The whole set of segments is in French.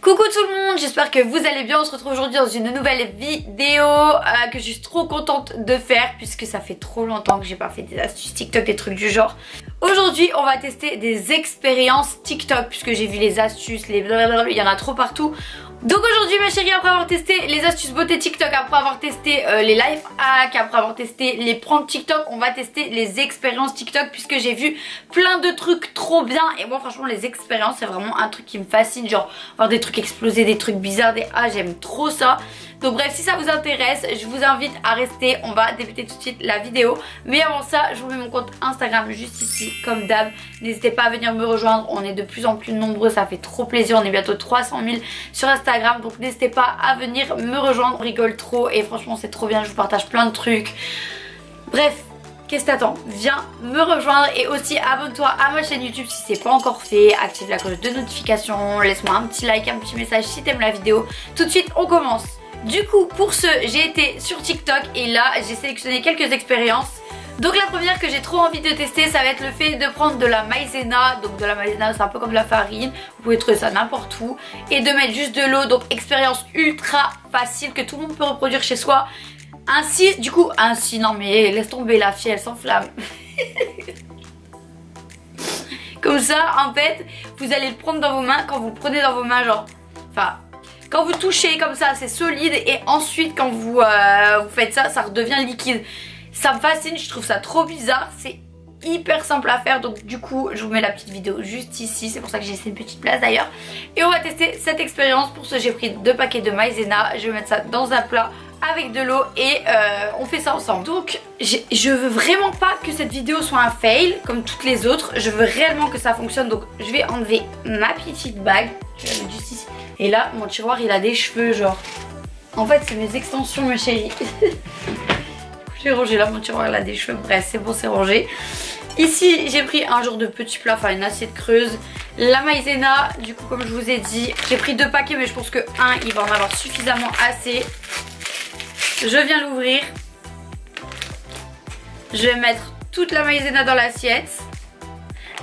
Coucou tout le monde, j'espère que vous allez bien. On se retrouve aujourd'hui dans une nouvelle vidéo que je suis trop contente de faire puisque ça fait trop longtemps que j'ai pas fait des astuces TikTok, des trucs du genre. Aujourd'hui on va tester des expériences TikTok puisque j'ai vu les astuces, les blablabla, il y en a trop partout. Donc aujourd'hui ma chérie, après avoir testé les astuces beauté TikTok, après avoir testé les life hacks, après avoir testé les pranks TikTok, on va tester les expériences TikTok puisque j'ai vu plein de trucs trop bien. Et moi franchement les expériences c'est vraiment un truc qui me fascine, genre voir des trucs exploser, des trucs bizarres, j'aime trop ça. Donc bref, si ça vous intéresse, je vous invite à rester, on va débuter tout de suite la vidéo. Mais avant ça, je vous mets mon compte Instagram juste ici, comme d'hab. N'hésitez pas à venir me rejoindre, on est de plus en plus nombreux, ça fait trop plaisir. On est bientôt 300 000 sur Instagram, donc n'hésitez pas à venir me rejoindre, on rigole trop et franchement c'est trop bien, je vous partage plein de trucs. Bref, qu'est-ce que t'attends? Viens me rejoindre et aussi abonne-toi à ma chaîne YouTube si c'est pas encore fait. Active la cloche de notification, laisse-moi un petit like, un petit message si t'aimes la vidéo. Tout de suite, on commence. Du coup, pour ce, j'ai été sur TikTok et là, j'ai sélectionné quelques expériences. Donc la première que j'ai trop envie de tester, ça va être le fait de prendre de la maïzena. Donc de la maïzena, c'est un peu comme de la farine. Vous pouvez trouver ça n'importe où. Et de mettre juste de l'eau. Donc expérience ultra facile que tout le monde peut reproduire chez soi. Ainsi, du coup, non mais laisse tomber, la fille, elle s'enflamme. Comme ça, en fait, vous allez le prendre dans vos mains. Quand vous le prenez dans vos mains, genre, enfin... Quand vous touchez comme ça, c'est solide et ensuite quand vous faites ça, ça redevient liquide. Ça me fascine, je trouve ça trop bizarre, c'est hyper simple à faire. Donc du coup, je vous mets la petite vidéo juste ici, c'est pour ça que j'ai laissé une petite place d'ailleurs. Et on va tester cette expérience. Pour ce, j'ai pris 2 paquets de maïzena, je vais mettre ça dans un plat avec de l'eau et on fait ça ensemble. Donc je veux vraiment pas que cette vidéo soit un fail comme toutes les autres, je veux réellement que ça fonctionne. Donc je vais enlever ma petite bague, je vais la mettre juste ici. Et là mon tiroir il a des cheveux genre. En fait c'est mes extensions ma chérie. J'ai rangé là, mon tiroir il a des cheveux, bref c'est bon, c'est rangé. Ici j'ai pris un genre de petit plat, enfin une assiette creuse. La maïzena, du coup comme je vous ai dit, j'ai pris 2 paquets mais je pense que un il va en avoir suffisamment assez. Je viens l'ouvrir. Je vais mettre toute la maïzena dans l'assiette.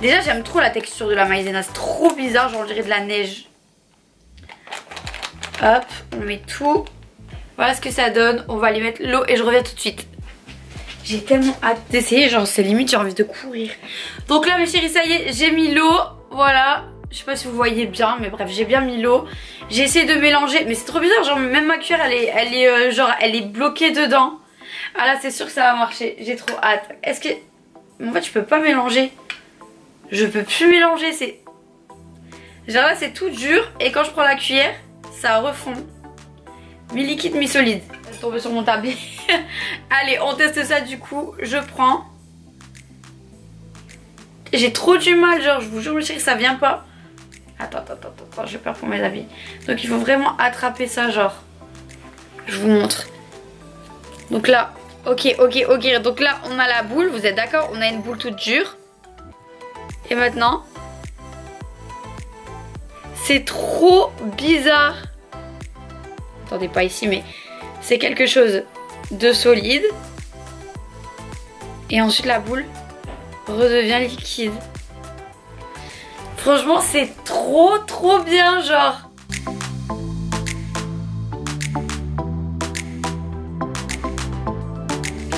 Déjà j'aime trop la texture de la maïzena, c'est trop bizarre, genre on dirait de la neige. Hop, on met tout. Voilà ce que ça donne, on va aller mettre l'eau et je reviens tout de suite. J'ai tellement hâte d'essayer, genre c'est limite j'ai envie de courir. Donc là mes chéris, ça y est, j'ai mis l'eau, voilà. Je sais pas si vous voyez bien, mais bref, j'ai bien mis l'eau. J'ai essayé de mélanger, mais c'est trop bizarre, genre même ma cuillère elle est bloquée dedans. Ah là c'est sûr que ça va marcher, j'ai trop hâte. Est-ce que... En fait je peux pas mélanger. Je peux plus mélanger, c'est... Genre là c'est tout dur et quand je prends la cuillère, ça refond. Mi-liquide, mi-solide. Je vais tomber sur mon tablier. Allez, on teste ça du coup, je prends. J'ai trop du mal, genre je vous jure, que ça vient pas. Attends, j'ai peur pour mes habits. Donc il faut vraiment attraper ça, genre. Je vous montre. Donc là, ok. Donc là, on a la boule, vous êtes d'accord? On a une boule toute dure. Et maintenant, c'est trop bizarre. Attendez, pas ici, mais c'est quelque chose de solide. Et ensuite, la boule redevient liquide. Franchement c'est trop bien genre.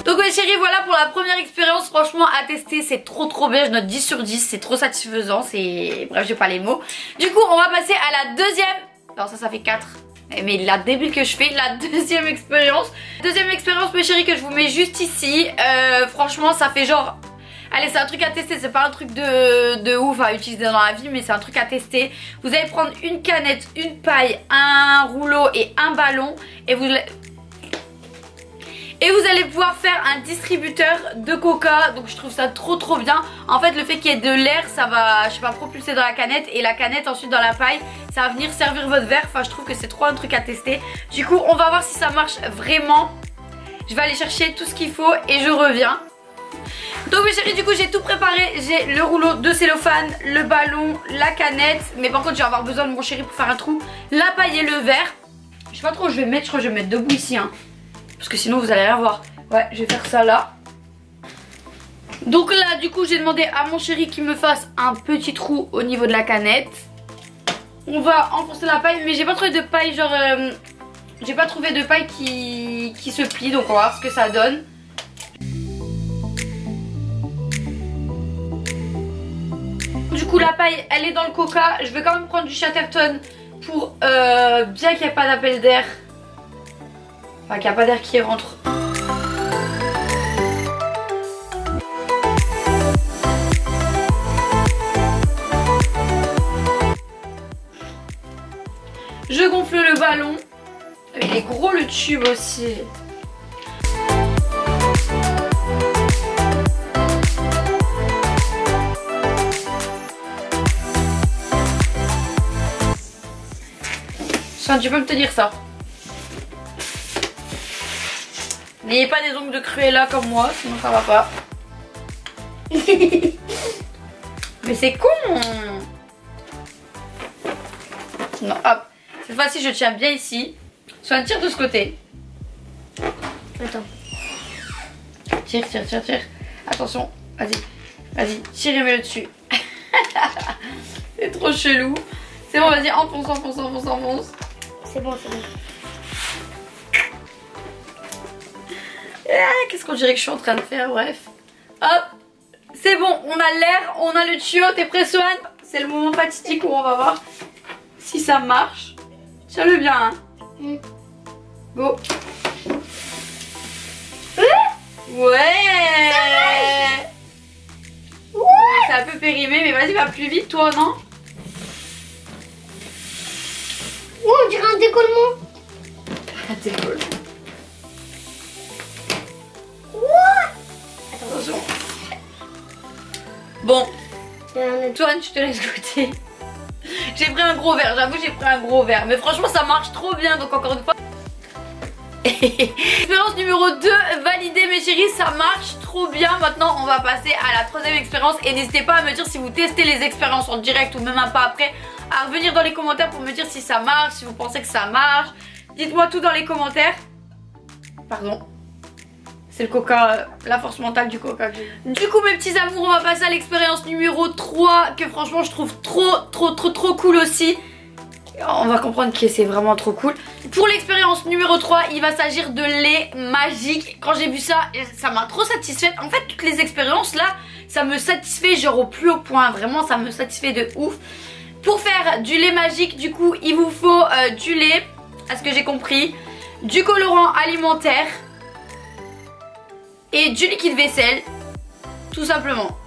Donc mes chéris, voilà pour la première expérience, franchement à tester, c'est trop bien, je note 10 sur 10, c'est trop satisfaisant, c'est... Bref j'ai pas les mots. Du coup on va passer à la deuxième... Alors ça fait 4. Mais la débile que je fais, la deuxième expérience. Deuxième expérience mes chéris que je vous mets juste ici. Franchement ça fait genre... Allez, c'est un truc à tester, c'est pas un truc de ouf à utiliser dans la vie, mais c'est un truc à tester. Vous allez prendre une canette, une paille, un rouleau et un ballon et vous allez pouvoir faire un distributeur de coca. Donc je trouve ça trop bien. En fait le fait qu'il y ait de l'air, ça va, je sais pas, propulser dans la canette et la canette ensuite dans la paille, ça va venir servir votre verre. Enfin je trouve que c'est trop un truc à tester. Du coup on va voir si ça marche vraiment. Je vais aller chercher tout ce qu'il faut et je reviens. Donc mes chéris, du coup j'ai tout préparé. J'ai le rouleau de cellophane, le ballon, la canette. Mais par contre je vais avoir besoin de mon chéri pour faire un trou. La paille et le verre. Je sais pas trop où je vais mettre, je crois que je vais mettre debout ici hein. Parce que sinon vous allez rien voir. Ouais, je vais faire ça là. Donc là du coup j'ai demandé à mon chéri qu'il me fasse un petit trou au niveau de la canette. On va enfoncer la paille, mais j'ai pas trouvé de paille genre... j'ai pas trouvé de paille qui se plie, donc on va voir ce que ça donne. Du coup la paille elle est dans le coca. Je vais quand même prendre du Chatterton pour bien qu'il n'y ait pas d'appel d'air. Enfin qu'il n'y a pas d'air qui rentre. Je gonfle le ballon. Il est gros le tube aussi. Enfin, tu peux me tenir ça. N'ayez pas des ongles de Cruella comme moi, sinon ça va pas. Mais c'est con. Non, hop. Cette fois-ci, je tiens bien ici. Soit un tire de ce côté. Attends. Tire, tire, tire, tire. Attention. Vas-y. Vas-y. Tire et mets-le dessus. C'est trop chelou. C'est bon, vas-y. Enfonce, enfonce, enfonce, enfonce. C'est bon, c'est bon. Ah, qu'est-ce qu'on dirait que je suis en train de faire? Bref. Hop. C'est bon. On a l'air. On a le tuyau. T'es prêt, Swan? C'est le moment fatidique où on va voir si ça marche. Tiens-le bien, hein. Go. Ouais. C'est un peu périmé, mais vas-y, va plus vite, toi, non? Oh, on dirait un décollement. Un décollement. Attention. Bon. Antoine, tu te laisses goûter. J'ai pris un gros verre, j'avoue j'ai pris un gros verre. Mais franchement ça marche trop bien, donc encore une fois. Expérience numéro 2 validée mes chéris, ça marche trop bien. Maintenant on va passer à la troisième expérience. Et n'hésitez pas à me dire si vous testez les expériences en direct ou même un peu après, à revenir dans les commentaires pour me dire si ça marche, si vous pensez que ça marche. Dites-moi tout dans les commentaires. Pardon. C'est le coca, la force mentale du coca. Du coup mes petits amours, on va passer à l'expérience numéro 3 que franchement je trouve trop cool aussi. On va comprendre que c'est vraiment trop cool. Pour l'expérience numéro 3, il va s'agir de lait magique. Quand j'ai vu ça, ça m'a trop satisfaite. En fait toutes les expériences là, ça me satisfait genre au plus haut point. Vraiment ça me satisfait de ouf. Pour faire du lait magique, du coup il vous faut du lait, à ce que j'ai compris, du colorant alimentaire et du liquide vaisselle, tout simplement.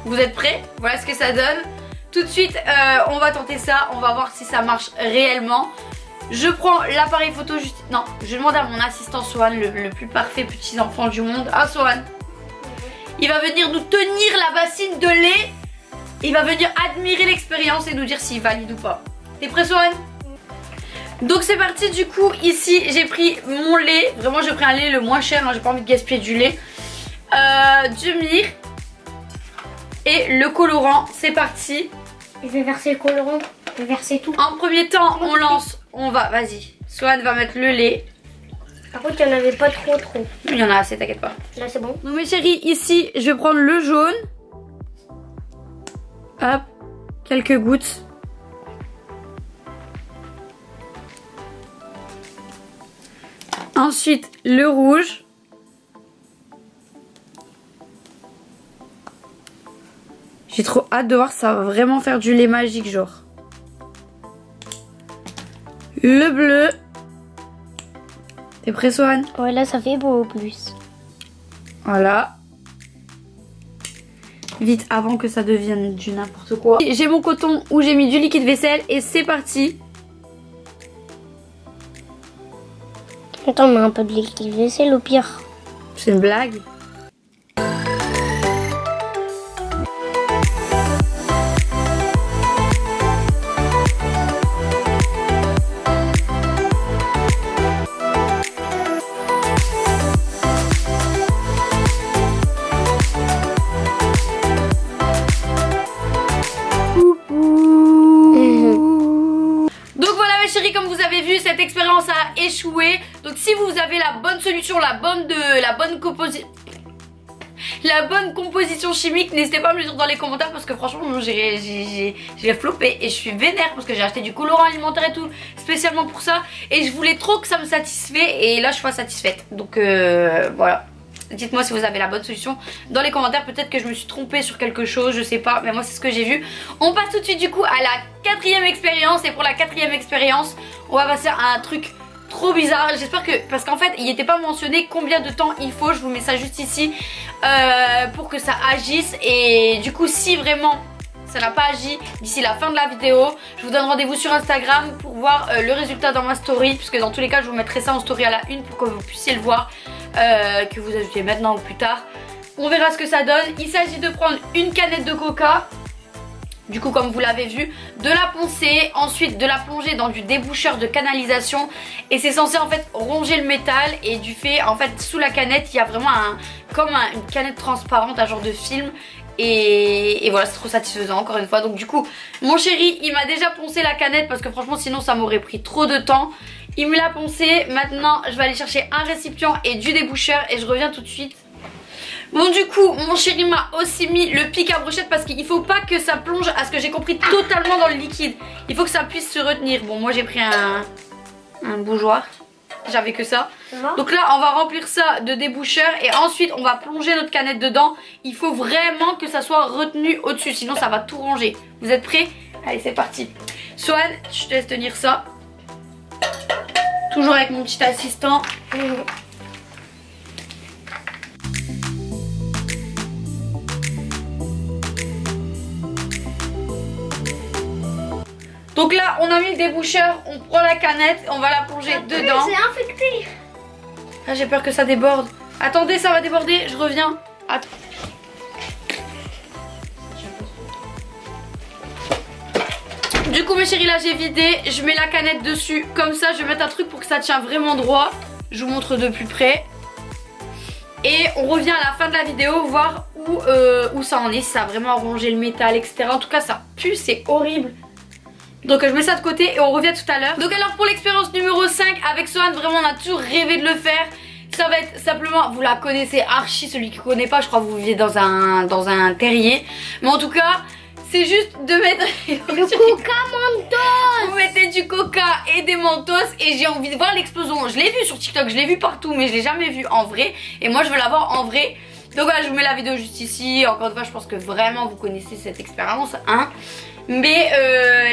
Vous êtes prêts? Voilà ce que ça donne. Tout de suite on va tenter ça, on va voir si ça marche réellement. Je prends l'appareil photo juste... Non, je demande à mon assistant Swan, le plus parfait petit enfant du monde. Ah Swan, il va venir nous tenir la bassine de lait. Il va venir admirer l'expérience et nous dire s'il valide ou pas. T'es prêt Swan? Donc c'est parti, du coup ici j'ai pris mon lait. Vraiment j'ai pris un lait le moins cher, hein, j'ai pas envie de gaspiller du lait. Du myrrhe et le colorant, c'est parti. Je vais verser le colorant, je vais verser tout. En premier temps on lance, on va, vas-y. Swan va mettre le lait. Par contre il n'y en avait pas trop. Il y en a assez, t'inquiète pas. Là c'est bon. Donc mes chéris, ici je vais prendre le jaune. Hop, quelques gouttes. Ensuite le rouge. J'ai trop hâte de voir, ça va vraiment faire du lait magique genre. Le bleu. T'es prêt Swan? Ouais là ça fait beau plus. Voilà. Vite avant que ça devienne du n'importe quoi. J'ai mon coton où j'ai mis du liquide vaisselle et c'est parti. Attends, on met un peu de liquide vaisselle au pire. C'est une blague. Comme vous avez vu, cette expérience a échoué. Donc si vous avez la bonne solution, la bonne composition, la bonne composition chimique, n'hésitez pas à me le dire dans les commentaires parce que franchement j'ai flopé et je suis vénère parce que j'ai acheté du colorant alimentaire et tout spécialement pour ça et je voulais trop que ça me satisfait et là je suis pas satisfaite. Donc voilà. Dites-moi si vous avez la bonne solution dans les commentaires. Peut-être que je me suis trompée sur quelque chose, je sais pas, mais moi c'est ce que j'ai vu. On passe tout de suite du coup à la 4e expérience. Et pour la 4e expérience, on va passer à un truc trop bizarre. J'espère que, parce qu'en fait il n'était pas mentionné combien de temps il faut. Je vous mets ça juste ici pour que ça agisse. Et du coup si vraiment ça n'a pas agi d'ici la fin de la vidéo, je vous donne rendez-vous sur Instagram pour voir le résultat dans ma story, puisque dans tous les cas je vous mettrai ça en story à la une pour que vous puissiez le voir, que vous ajoutiez maintenant ou plus tard. On verra ce que ça donne. Il s'agit de prendre une canette de coca, du coup comme vous l'avez vu, de la poncer, ensuite de la plonger dans du déboucheur de canalisation et c'est censé en fait ronger le métal. Et du fait en fait sous la canette il y a vraiment une canette transparente, un genre de film. Et voilà, c'est trop satisfaisant encore une fois. Donc du coup mon chéri il m'a déjà poncé la canette parce que franchement sinon ça m'aurait pris trop de temps. Il me l'a poncé. Maintenant je vais aller chercher un récipient et du déboucheur et je reviens tout de suite. Bon du coup mon chéri m'a aussi mis le pic à brochette parce qu'il faut pas que ça plonge, à ce que j'ai compris, totalement dans le liquide. Il faut que ça puisse se retenir. Bon moi j'ai pris un bougeoir, j'avais que ça. Donc là on va remplir ça de déboucheur et ensuite on va plonger notre canette dedans. Il faut vraiment que ça soit retenu au dessus, sinon ça va tout ranger. Vous êtes prêts? Allez c'est parti. Swan, je te laisse tenir ça. Toujours avec mon petit assistant. Donc là on a mis le déboucheur, on prend la canette, on va la plonger dedans. C'est infecté. Ah, j'ai peur que ça déborde. Attendez, ça va déborder, je reviens. Attends. Du coup mes chéris là j'ai vidé, je mets la canette dessus comme ça, je vais mettre un truc pour que ça tient vraiment droit. Je vous montre de plus près. Et on revient à la fin de la vidéo voir où ça en est, si ça a vraiment rongé le métal etc. En tout cas ça pue, c'est horrible. Donc je mets ça de côté et on revient tout à l'heure. Donc alors pour l'expérience numéro 5 avec Swan, vraiment on a toujours rêvé de le faire. Ça va être simplement, vous la connaissez archi, celui qui ne connaît pas je crois que vous vivez dans un terrier. Mais en tout cas c'est juste de mettre le coca mentos. Vous mettez du coca et des mentos et j'ai envie de voir l'explosion. Je l'ai vu sur TikTok, je l'ai vu partout mais je l'ai jamais vu en vrai. Et moi je veux la voir en vrai. Donc voilà, je vous mets la vidéo juste ici. Encore une fois je pense que vraiment vous connaissez cette expérience hein. Mais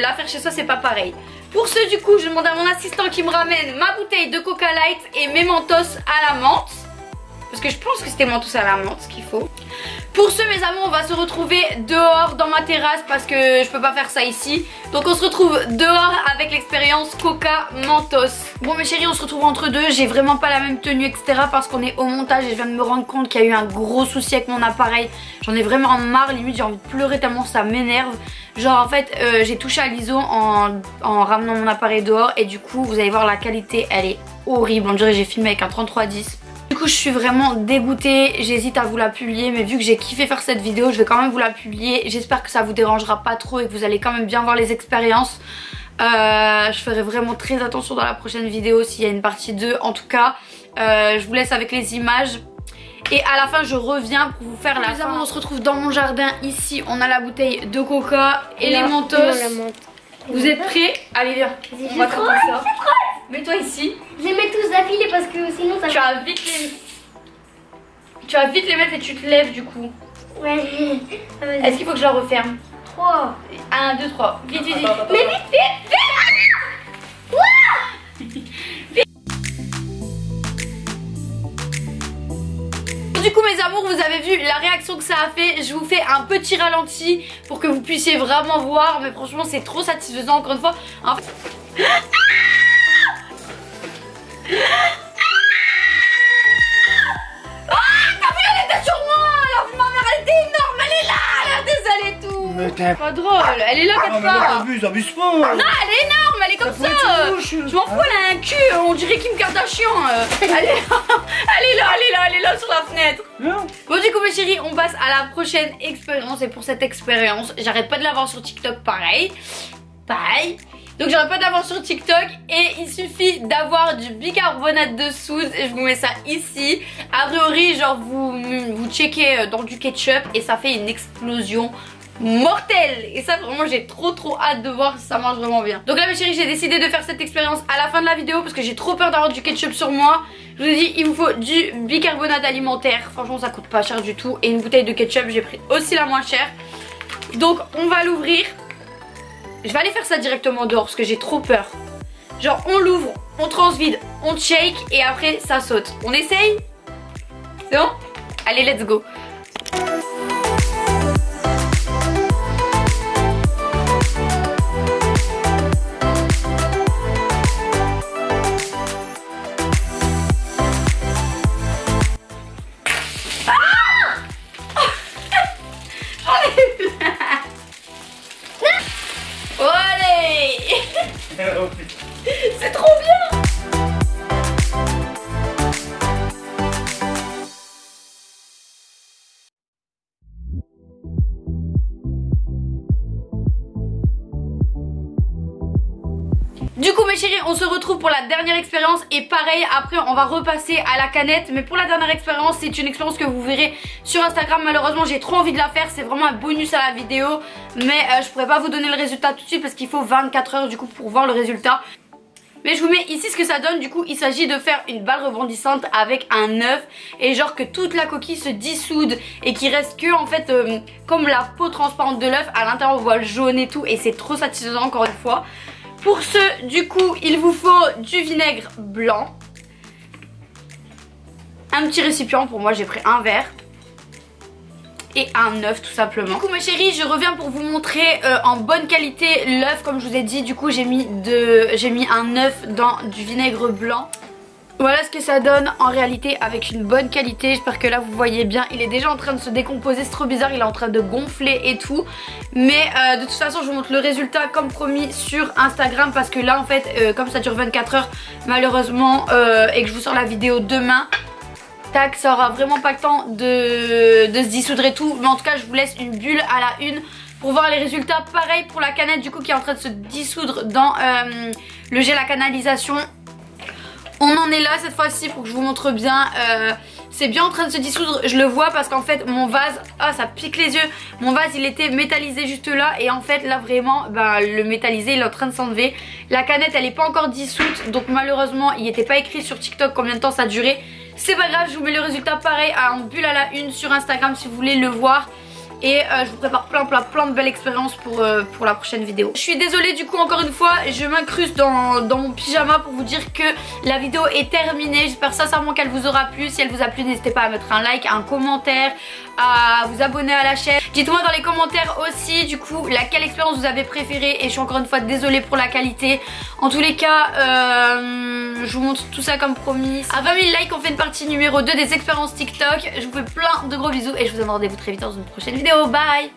la faire chez soi c'est pas pareil. Pour ce du coup je demande à mon assistant qui me ramène ma bouteille de Coca Light et mes mentos à la menthe. Parce que je pense que c'était mentos à la menthe ce qu'il faut. Pour ce mes amours on va se retrouver dehors dans ma terrasse parce que je peux pas faire ça ici. Donc on se retrouve dehors avec l'expérience Coca Mentos. Bon mes chéris on se retrouve entre deux. J'ai vraiment pas la même tenue etc. parce qu'on est au montage et je viens de me rendre compte qu'il y a eu un gros souci avec mon appareil. J'en ai vraiment marre, limite j'ai envie de pleurer tellement ça m'énerve. Genre en fait j'ai touché à l'ISO en ramenant mon appareil dehors et du coup vous allez voir la qualité elle est horrible. On dirait que j'ai filmé avec un 3310. Du coup je suis vraiment dégoûtée, j'hésite à vous la publier mais vu que j'ai kiffé faire cette vidéo je vais quand même vous la publier. J'espère que ça vous dérangera pas trop et que vous allez quand même bien voir les expériences. Je ferai vraiment très attention dans la prochaine vidéo s'il y a une partie 2. En tout cas je vous laisse avec les images. Et à la fin je reviens pour vous faire la fin. On se retrouve dans mon jardin ici. On a la bouteille de coca et les mentos. Vous êtes prêts? Allez viens, on va tenter ça. Mets-toi ici. Je les mets tous d'affilée parce que sinon ça... Tu vas vite les mettre et tu te lèves du coup. Ouais. Est-ce qu'il faut que je la referme? 3. 1, 2, 3. Vite, vite, vite. Mais vite. Du coup mes amours vous avez vu la réaction que ça a fait. Je vous fais un petit ralenti pour que vous puissiez vraiment voir. Mais franchement c'est trop satisfaisant encore une fois. T'as vu elle était sur moi. Alors ma mère elle était énorme. Elle est là. Regardez elle est tout. Mais t'es pas drôle. Elle est là quelque part. Abuse pas. Non elle est énorme. Elle est comme ça. Je m'en fous elle a un cul. On dirait Kim Kardashian. Elle est là sur la fenêtre. Non. Bon du coup mes chéris on passe à la prochaine expérience. Et pour cette expérience j'arrête pas de la voir sur TikTok pareil. Donc j'aurai pas d'avance sur TikTok et il suffit d'avoir du bicarbonate de soude et je vous mets ça ici. A priori genre vous checkez dans du ketchup et ça fait une explosion mortelle. Et ça vraiment j'ai trop hâte de voir si ça marche vraiment bien. Donc là mes chéris, j'ai décidé de faire cette expérience à la fin de la vidéo parce que j'ai trop peur d'avoir du ketchup sur moi. Je vous ai dit il vous faut du bicarbonate alimentaire. Franchement ça coûte pas cher du tout. Et une bouteille de ketchup, j'ai pris aussi la moins chère. Donc on va l'ouvrir. Je vais aller faire ça directement dehors parce que j'ai trop peur. Genre on l'ouvre, on transvide, on shake et après ça saute. On essaye? C'est bon? Allez let's go. C'est trop bien. Du coup mes chéris, on se retrouve pour la dernière expérience et pareil après on va repasser à la canette. Mais pour la dernière expérience, c'est une expérience que vous verrez sur Instagram. Malheureusement j'ai trop envie de la faire, c'est vraiment un bonus à la vidéo. Mais je pourrais pas vous donner le résultat tout de suite parce qu'il faut 24 heures du coup pour voir le résultat. Mais je vous mets ici ce que ça donne. Du coup il s'agit de faire une balle rebondissante avec un œuf. Et genre que toute la coquille se dissoude et qu'il reste que en fait comme la peau transparente de l'œuf. À l'intérieur on voit le jaune et tout. Et c'est trop satisfaisant encore une fois. Pour ce du coup il vous faut du vinaigre blanc. Un petit récipient, pour moi j'ai pris un verre. Et un œuf tout simplement. Du coup mes chéris, je reviens pour vous montrer en bonne qualité l'œuf. Comme je vous ai dit, du coup j'ai mis un œuf dans du vinaigre blanc. Voilà ce que ça donne en réalité avec une bonne qualité. J'espère que là vous voyez bien. Il est déjà en train de se décomposer, c'est trop bizarre. Il est en train de gonfler et tout. Mais de toute façon je vous montre le résultat comme promis sur Instagram. Parce que là en fait comme ça dure 24 heures malheureusement et que je vous sors la vidéo demain, tac, ça aura vraiment pas le temps de se dissoudre et tout. Mais en tout cas je vous laisse une bulle à la une pour voir les résultats. Pareil pour la canette du coup qui est en train de se dissoudre dans le gel à canalisation. On en est là cette fois-ci pour que je vous montre bien. C'est bien en train de se dissoudre, je le vois parce qu'en fait mon vase, ah ça pique les yeux. Mon vase il était métallisé juste là et en fait là vraiment le métallisé il est en train de s'enlever. La canette elle est pas encore dissoute donc malheureusement il n'était pas écrit sur TikTok combien de temps ça durait. C'est pas grave, je vous mets le résultat pareil en bulle à la une sur Instagram si vous voulez le voir. Et je vous prépare plein de belles expériences pour la prochaine vidéo. Je suis désolée du coup encore une fois, je m'incruste dans mon pyjama pour vous dire que la vidéo est terminée. J'espère sincèrement qu'elle vous aura plu. Si elle vous a plu, n'hésitez pas à mettre un like, un commentaire, à vous abonner à la chaîne. Dites-moi dans les commentaires aussi du coup laquelle expérience vous avez préférée. Et je suis encore une fois désolée pour la qualité. En tous les cas je vous montre tout ça comme promis. À 20 000 likes on fait une partie numéro 2 des expériences TikTok. Je vous fais plein de gros bisous et je vous donne rendez-vous très vite dans une prochaine vidéo. Bye.